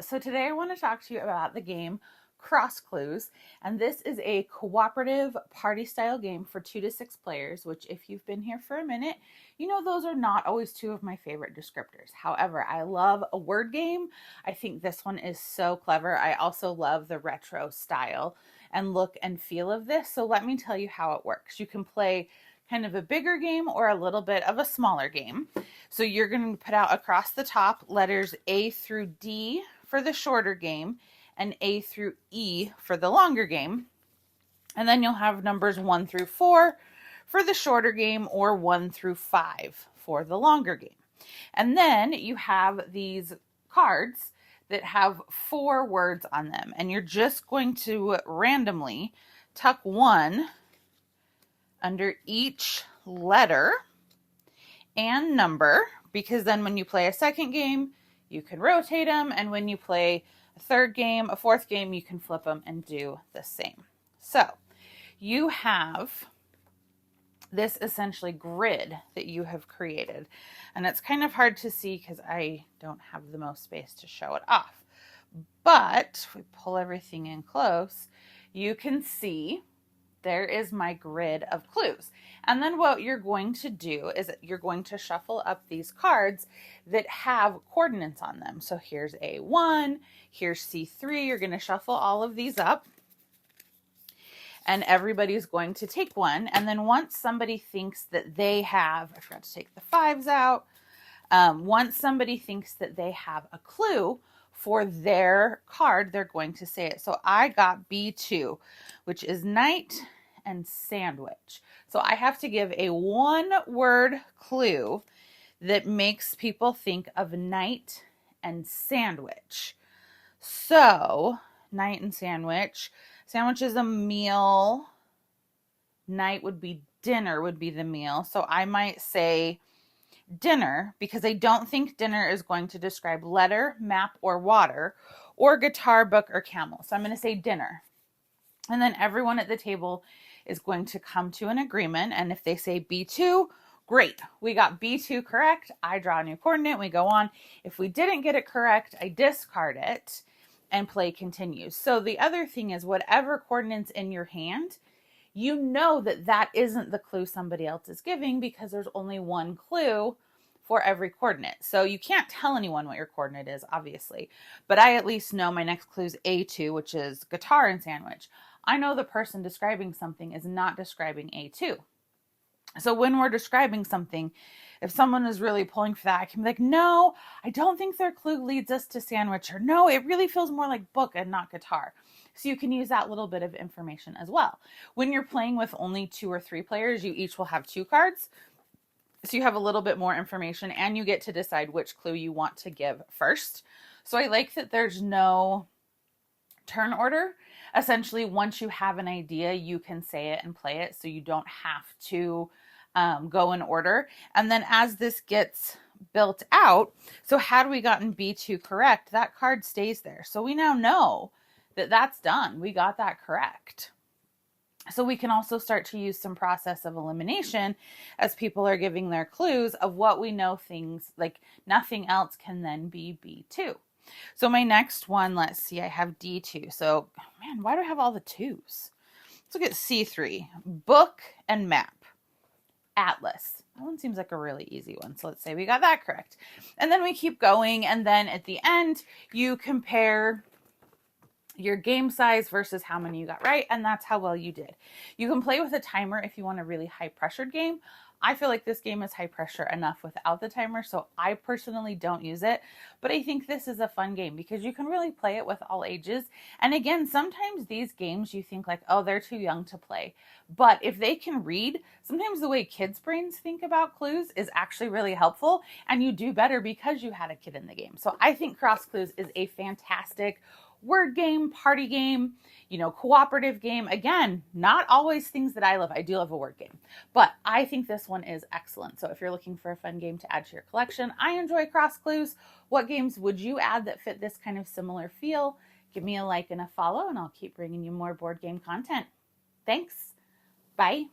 So today I want to talk to you about the game Cross Clues, and this is a cooperative party style game for 2 to 6 players, which if you've been here for a minute, you know those are not always two of my favorite descriptors. However, I love a word game. I think this one is so clever. I also love the retro style and look and feel of this. So let me tell you how it works. You can play kind of a bigger game or a little bit of a smaller game. So you're going to put out across the top letters A through D for the shorter game and A through E for the longer game. And then you'll have numbers 1 through 4 for the shorter game or 1 through 5 for the longer game. And then you have these cards that have 4 words on them. And you're just going to randomly tuck one under each letter and number, because then when you play a second game, you can rotate them. And when you play a third game, a fourth game, you can flip them and do the same. So you have this essentially grid that you have created. And it's kind of hard to see because I don't have the most space to show it off. But if we pull everything in close, you can see there is my grid of clues. And then what you're going to do is you're going to shuffle up these cards that have coordinates on them. So here's A1, here's C3. You're going to shuffle all of these up. And everybody's going to take one. And then once somebody thinks that they have, I forgot to take the 5s out. Once somebody thinks that they have a clue for their card, they're going to say it. So I got B2, which is night and sandwich. So I have to give a 1-word clue that makes people think of night and sandwich. So night and sandwich. Sandwich is a meal. Night would be dinner, would be the meal. So I might say dinner, because I don't think dinner is going to describe letter, map, or water, or guitar, book, or camel. So I'm going to say dinner. And then everyone at the table is going to come to an agreement. And if they say B2, great. We got B2 correct. I draw a new coordinate. We go on. If we didn't get it correct, I discard it and play continues. So the other thing is whatever coordinates in your hand, you know that that isn't the clue somebody else is giving because there's only one clue for every coordinate. So you can't tell anyone what your coordinate is, obviously. But I at least know my next clue is A2, which is guitar and sandwich. I know the person describing something is not describing A2. So when we're describing something, if someone is really pulling for that, I can be like, no, I don't think their clue leads us to sandwich, or no, it really feels more like book and not guitar. So you can use that little bit of information as well. When you're playing with only 2 or 3 players, you each will have 2 cards. So you have a little bit more information and you get to decide which clue you want to give first. So I like that there's no turn order. Essentially, once you have an idea, you can say it and play it, so you don't have to go in order. And then as this gets built out, so had we gotten B2 correct, that card stays there. So we now know that that's done. We got that correct. So we can also start to use some process of elimination as people are giving their clues of what we know things like nothing else can then be B2. So my next one, let's see, I have D2. So, man, why do I have all the 2s? Let's look at C3. Book and map. Atlas. That one seems like a really easy one. So let's say we got that correct. And then we keep going. And then at the end, you compare your game size versus how many you got right. And that's how well you did. You can play with a timer if you want a really high pressured game. I feel like this game is high pressure enough without the timer, so I personally don't use it. But I think this is a fun game because you can really play it with all ages. And again, sometimes these games you think like, oh, they're too young to play. But if they can read, sometimes the way kids' brains think about clues is actually really helpful. And you do better because you had a kid in the game. So I think Cross Clues is a fantastic word game, party game, cooperative game. Again, not always things that I love. I do love a word game, but I think this one is excellent. So if you're looking for a fun game to add to your collection, I enjoy Cross Clues. What games would you add that fit this kind of similar feel? Give me a like and a follow, and I'll keep bringing you more board game content. Thanks. Bye.